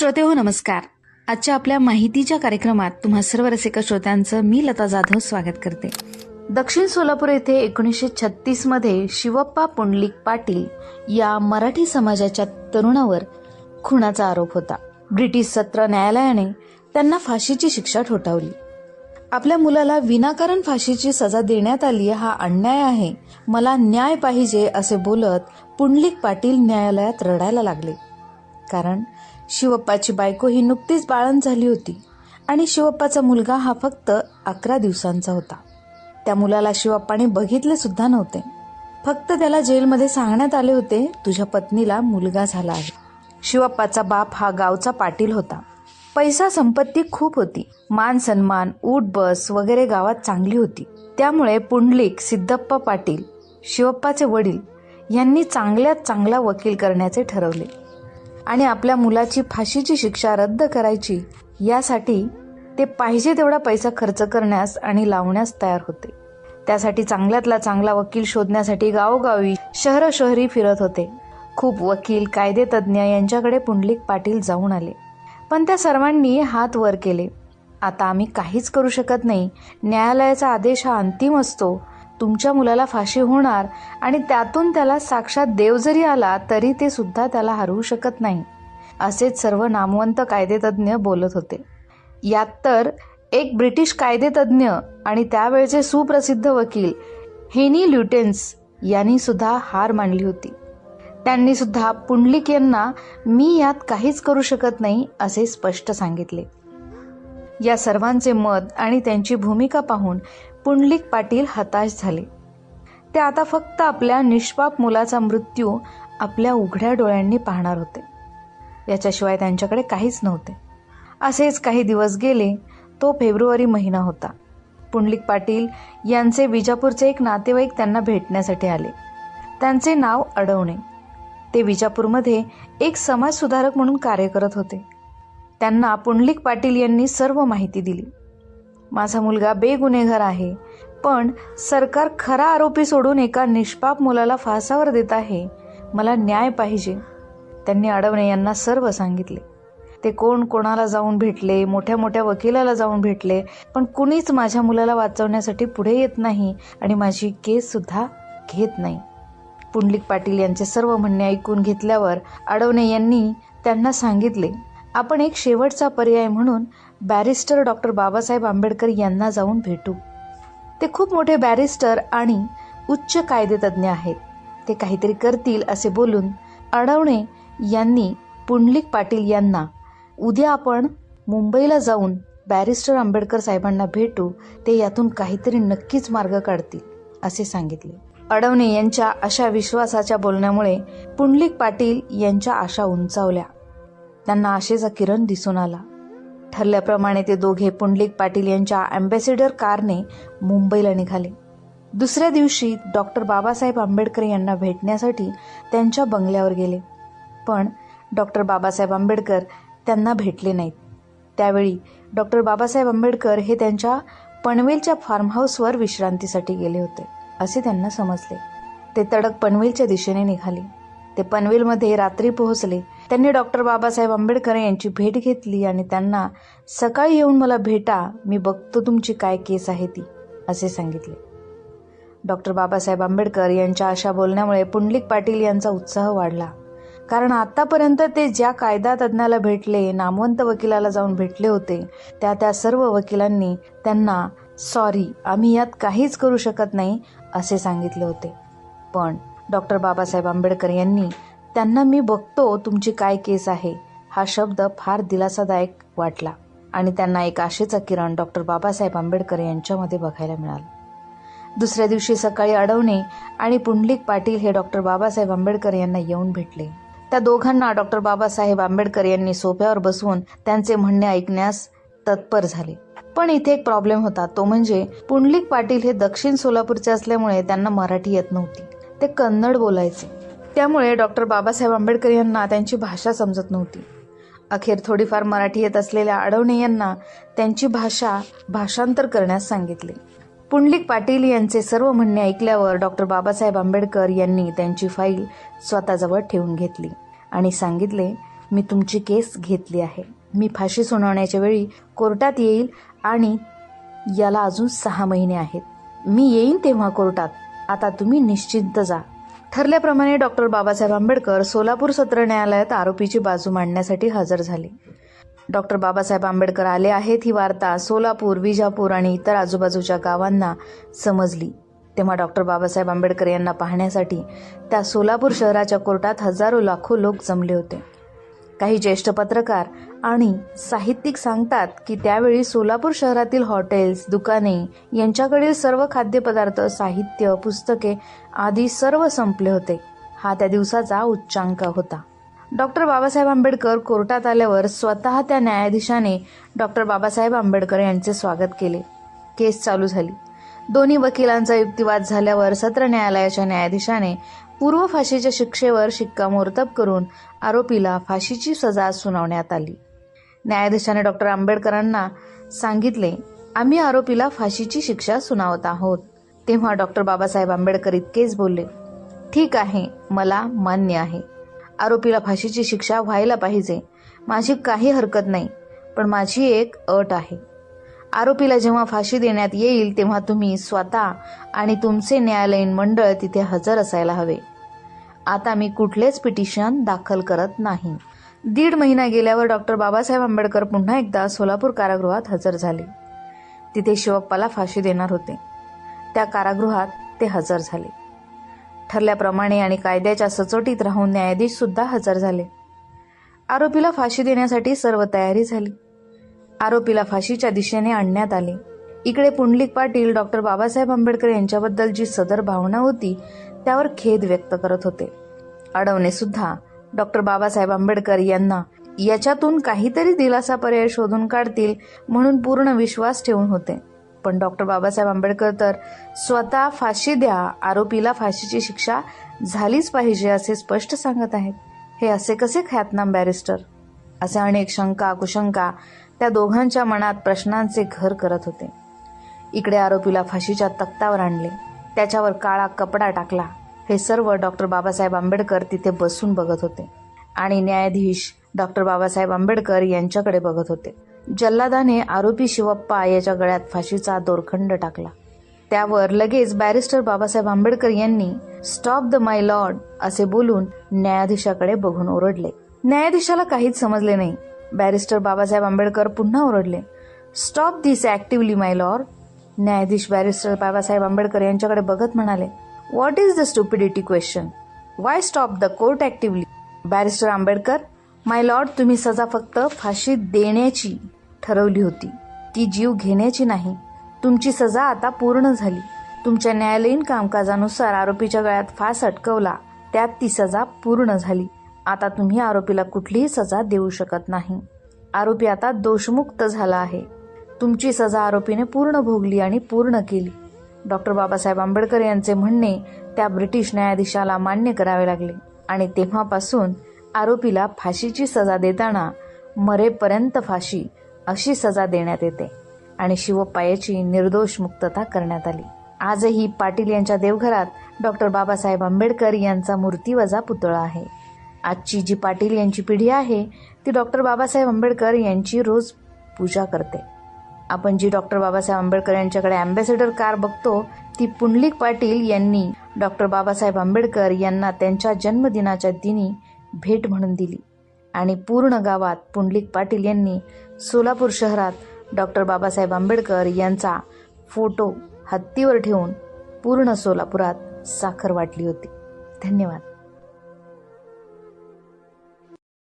श्रोतेहो नमस्कार. आजच्या आपल्या माहितीच्या कार्यक्रमात तुम्हा सर्व रसिक श्रोत्यांचं मी लता जाधव स्वागत करते. दक्षिण सोलापूर येथे 1936 मध्ये शिवप्पा पुंडलिक पाटील या मराठी समाजाच्या तरुणावर खुनाचा आरोप होता. ब्रिटिश सत्र न्यायालयाने त्यांना फाशीची शिक्षा ठोठावली. आपल्या मुलाला विनाकारण फाशीची सजा देण्यात आली हा अन्याय आहे, मला न्याय पाहिजे असे बोलत पुंडलिक पाटील न्यायालयात रडायला लागले. कारण शिवप्पाची बायको ही नुकतीच बाळंत झाली होती आणि शिवप्पाचा मुलगा हा फक्त 11 दिवसांचा होता. त्या मुलाला शिवप्पाने बघितले सुद्धा नव्हते. फक्त त्याला जेलमध्ये सांगण्यात आले होते, तुझ्या पत्नीला मुलगा झाला आहे. शिवप्पाचा बाप हा गावचा पाटील होता. पैसा संपत्ती खूप होती. मान सन्मान, ऊट बस वगैरे गावात चांगली होती. त्यामुळे पुंडलिक सिद्धप्पा पाटील, शिवप्पाचे वडील, यांनी चांगल्यात चांगला वकील करण्याचे ठरवले आणि आपल्या मुलाची फाशीची शिक्षा रद्द करायची यासाठी ते पाहिजे तेवढा पैसा खर्च करण्यास आणि लावण्यास तयार होते. त्यासाठी चांगल्यातला चांगला वकील शोधण्यासाठी गावोगावी शहरी फिरत होते. खूप वकील, कायदेतज्ञ यांच्याकडे पुंडलिक पाटील जाऊन आले, पण त्या सर्वांनी हात वर केले. आता आम्ही काहीच करू शकत नाही. न्यायालयाचा आदेश हा अंतिम असतो. तुमच्या मुलाला फाशी होणार आणि त्यातून त्याला साक्षात देव जरी आला तरी ते सुद्धा त्याला हरवू शकत नाही, असेच सर्व नामवंत कायदेतज्ञ बोलत होते. यात तर एक ब्रिटिश कायदेतज्ञ आणि त्यावेळचे सुप्रसिद्ध वकील हेनी ल्युटेन्स यांनी सुद्धा हार मानली होती. त्यांनी सुद्धा पुंडलिक यांना मी यात काहीच करू शकत नाही असे स्पष्ट सांगितले. या सर्वांचे मत आणि त्यांची भूमिका पाहून पुंडलिक पाटील हताश झाले. ते आता फक्त आपल्या निष्पाप मुलाचा मृत्यू आपल्या उघड्या डोळ्यांनी पाहणार होते. याच्याशिवाय त्यांच्याकडे काहीच नव्हते. असेच काही दिवस गेले. तो फेब्रुवारी महिना होता. पुंडलिक पाटील यांचे विजापूरचे एक नातेवाईक त्यांना भेटण्यासाठी आले. त्यांचे नाव अडवणे. ते विजापूरमध्ये एक समाजसुधारक म्हणून कार्य करत होते. त्यांना पुंडलिक पाटील यांनी सर्व माहिती दिली. माझा मुलगा बेगुन्हेगार आहे, पण सरकार खरा आरोपी सोडून एका निष्पाप मुलाला फासावर देत आहे. मला न्याय पाहिजे. त्यांनी अडवणे यांना सर्व सांगितले. ते कोणाला जाऊन भेटले, मोठ्या वकिलाला जाऊन भेटले, पण कुणीच माझ्या मुलाला वाचवण्यासाठी पुढे येत नाही आणि माझी केस सुद्धा घेत नाही. पुंडलिक पाटील यांचे सर्व म्हणणे ऐकून घेतल्यावर अडवणे यांनी त्यांना सांगितले, आपण एक शेवटचा पर्याय म्हणून बॅरिस्टर डॉक्टर बाबासाहेब आंबेडकर यांना जाऊन भेटू. ते खूप मोठे बॅरिस्टर आणि उच्च कायदेतज्ञ आहेत. ते काहीतरी करतील असे बोलून अडवणे यांनी पुंडलिक पाटील यांना उद्या आपण मुंबईला जाऊन बॅरिस्टर आंबेडकर साहेबांना भेटू, ते यातून काहीतरी नक्कीच मार्ग काढतील असे सांगितले. अडवणे यांच्या अशा विश्वासाच्या बोलण्यामुळे पुंडलिक पाटील यांच्या आशा उंचावल्या. त्यांना आशेचा किरण दिसून आला. ठरल्याप्रमाणे ते दोघे पुंडलिक पाटील यांच्या अँबॅसेडर कारने मुंबईला निघाले. दुसऱ्या दिवशी डॉक्टर बाबासाहेब आंबेडकर यांना भेटण्यासाठी त्यांच्या बंगल्यावर गेले, पण डॉक्टर बाबासाहेब आंबेडकर त्यांना भेटले नाहीत. त्यावेळी डॉक्टर बाबासाहेब आंबेडकर हे त्यांच्या पनवेलच्या फार्म हाऊसवर विश्रांतीसाठी गेले होते असे त्यांना समजले. ते तडक पनवेलच्या दिशेने निघाले. ते पनवेलमध्ये रात्री पोहोचले. त्यांनी डॉक्टर बाबासाहेब आंबेडकर यांची भेट घेतली आणि त्यांना सकाळी येऊन मला भेटा, मी बघतो तुमची काय केस आहे ती, असे सांगितले. डॉक्टर बाबासाहेब आंबेडकर यांच्या अशा बोलण्यामुळे पुंडलिक पाटील यांचा उत्साह वाढला. कारण आतापर्यंत ते ज्या कायदा तज्ज्ञाला भेटले, नामवंत वकिलाला जाऊन भेटले होते, त्या सर्व वकिलांनी त्यांना सॉरी, आम्ही यात काहीच करू शकत नाही असे सांगितले होते. पण डॉक्टर बाबासाहेब आंबेडकर यांनी त्यांना मी बघतो तुमची काय केस आहे हा शब्द फार दिलासादायक वाटला आणि त्यांना एक आशेचा किरण डॉक्टर बाबासाहेब आंबेडकर यांच्यामध्ये बघायला मिळाला. दुसऱ्या दिवशी सकाळी अडवणे आणि पुंडलिक पाटील हे डॉक्टर बाबासाहेब आंबेडकर यांना येऊन भेटले. त्या दोघांना डॉक्टर बाबासाहेब आंबेडकर यांनी सोफ्यावर बसवून त्यांचे म्हणणे ऐकण्यास तत्पर झाले. पण इथे एक प्रॉब्लेम होता. तो म्हणजे पुंडलिक पाटील हे दक्षिण सोलापूरचे असल्यामुळे त्यांना मराठी येत नव्हती. ते कन्नड बोलायचे. त्यामुळे डॉक्टर बाबासाहेब आंबेडकर यांना त्यांची भाषा समजत नव्हती. अखेर थोडीफार मराठी येत असलेल्या अडवणे यांना त्यांची भाषांतर करण्यास सांगितले. पुंडलिक पाटील यांचे सर्व म्हणणे ऐकल्यावर डॉक्टर बाबासाहेब आंबेडकर यांनी त्यांची फाईल स्वतःजवळ ठेवून घेतली आणि सांगितले, मी तुमची केस घेतली आहे. मी फाशी सुनावण्याच्या वेळी कोर्टात येईल आणि याला अजून 6 महिने आहेत. मी येईन तेव्हा कोर्टात. आता तुम्ही निश्चिंत जा. ठरल्याप्रमाणे डॉक्टर बाबासाहेब आंबेडकर सोलापूर सत्र न्यायालयात आरोपीची बाजू मांडण्यासाठी हजर झाले. डॉक्टर बाबासाहेब आंबेडकर आले आहेत ही वार्ता सोलापूर, विजापूर आणि इतर आजूबाजूच्या गावांना समजली. तेव्हा डॉक्टर बाबासाहेब आंबेडकर यांना पाहण्यासाठी त्या सोलापूर शहराच्या कोर्टात हजारो लाखो लोक जमले होते. काही ज्येष्ठ पत्रकार आणि साहित्यिक सांगतात की त्यावेळी सोलापूर शहरातील हॉटेल्स, दुकाने यांच्याकडील सर्व खाद्यपदार्थ, साहित्य, पुस्तके आदी सर्व संपले होते. हा त्या दिवसाचा उच्चांक होता. डॉक्टर बाबासाहेब आंबेडकर कोर्टात आल्यावर स्वतः त्या न्यायाधीशाने डॉक्टर बाबासाहेब आंबेडकर यांचे स्वागत केले. केस चालू झाली. दोन्ही वकिलांचा युक्तिवाद झाल्यावर सत्र न्यायालयाच्या न्यायाधीशाने पूर्व फाशीच्या शिक्षेवर शिक्कामोर्तब करून आरोपीला फाशीची सजा सुनावण्यात आली. न्यायाधीशाने डॉक्टर आंबेडकरांना सांगितले, आम्ही आरोपीला फाशीची शिक्षा सुनावत आहोत. तेव्हा डॉक्टर बाबासाहेब आंबेडकर इतकेच बोलले, ठीक आहे, मला मान्य आहे. आरोपीला फाशीची शिक्षा व्हायला पाहिजे. माझी काही हरकत नाही, पण माझी एक अट आहे. आरोपीला जेव्हा फाशी देण्यात येईल तेव्हा तुम्ही स्वतः आणि तुमचे न्यायालयीन मंडळ तिथे हजर असायला हवे. आता मी कुठलेच पिटिशन दाखल करत नाही. 1.5 महिना गेल्यावर डॉक्टर बाबासाहेब आंबेडकर पुन्हा एकदा सोलापूर कारागृहात हजर झाले. तिथे शिवप्पाला फाशी देणार होते. त्या कारागृहात ते हजर झाले. ठरल्याप्रमाणे आणि कायद्याच्या सचोटीत राहून न्यायाधीश सुद्धा हजर झाले. आरोपीला फाशी देण्यासाठी सर्व तयारी झाली. आरोपीला फाशीच्या दिशेने आणण्यात आले. इकडे पुंडलिक पाटील डॉक्टर बाबासाहेब आंबेडकर यांच्याबद्दल जी सदर भावना होती त्यावर खेद व्यक्त करत होते. अडवणे सुद्धा डॉक्टर बाबासाहेब आंबेडकर यांना याच्यातून काहीतरी दिलासा पर्याय शोधून काढतील म्हणून पूर्ण विश्वास ठेवून होते. पण डॉक्टर बाबासाहेब आंबेडकर तर स्वतः फाशी द्या, आरोपीला फाशीची शिक्षा झालीच पाहिजे असे स्पष्ट सांगत आहेत. हे असे कसे ख्यातनाम बॅरिस्टर? असे अनेक शंका कुशंका त्या दोघांच्या मनात प्रश्नांचे घर करत होते. इकडे आरोपीला फाशीच्या तख्तावर आणले, त्याच्यावर काळा कपडा टाकला. हे सर्व डॉक्टर बाबासाहेब आंबेडकर तिथे बसून बघत होते आणि न्यायाधीश डॉक्टर बाबासाहेब आंबेडकर यांच्याकडे बघत होते. जल्लादाने आरोपी शिवप्पा याच्या गळ्यात फाशीचा दोरखंड टाकला. त्यावर लगेच बॅरिस्टर बाबासाहेब आंबेडकर यांनी स्टॉप द माय लॉर्ड असे बोलून न्यायाधीशाकडे बघून ओरडले. न्यायाधीशाला काहीच समजले नाही. बॅरिस्टर बाबासाहेब आंबेडकर पुन्हा ओरडले, स्टॉप दिस ऍक्टिव्हली माय लॉर्ड. न्यायाधीश बॅरिस्टर बाबासाहेब आंबेडकर यांच्याकडे बघत म्हणाले, what is the stupidity question? Y stop the court actively? Barrister Ambedkar, my Lord, तुम्ही सजा फक्त फाशी देण्याची ठरवली होती, ती जीव घेण्याची नाही. तुमची सजा आता पूर्ण झाली. तुमच्या न्यायालयीन कामकाजानुसार आरोपीच्या गळ्यात फास अटकवला, त्यात ती सजा पूर्ण झाली. आता तुम्ही आरोपीला कुठलीही सजा देऊ शकत नाही. आरोपी आता दोषमुक्त झाला आहे. तुमची सजा आरोपीने पूर्ण भोगली आणि पूर्ण केली. डॉक्टर बाबासाहेब आंबेडकर यांचे म्हणणे त्या ब्रिटिश न्यायाधीशाला मान्य करावे लागले आणि तेव्हापासून आरोपीला फाशीची सजा देताना मरेपर्यंत फाशी अशी सजा देण्यात येते आणि शिवप्पायाची निर्दोष मुक्तता करण्यात आली. आजही पाटील यांच्या देवघरात डॉक्टर बाबासाहेब आंबेडकर यांचा मूर्तिवजा पुतळा आहे. आजची जी पाटील यांची पिढी आहे ती डॉक्टर बाबासाहेब आंबेडकर यांची रोज पूजा करते. आपण जी डॉक्टर बाबासाहेब आंबेडकर यांच्याकडे अँबॅसेडर कार बघतो ती पुंडलिक पाटील यांनी डॉक्टर बाबासाहेब आंबेडकर यांना त्यांच्या जन्मदिनाच्या दिनी भेट म्हणून दिली आणि पूर्ण गावात पुंडलिक पाटील यांनी सोलापूर शहरात डॉक्टर बाबासाहेब आंबेडकर यांचा फोटो हत्तीवर ठेवून पूर्ण सोलापुरात साखर वाटली होती. धन्यवाद.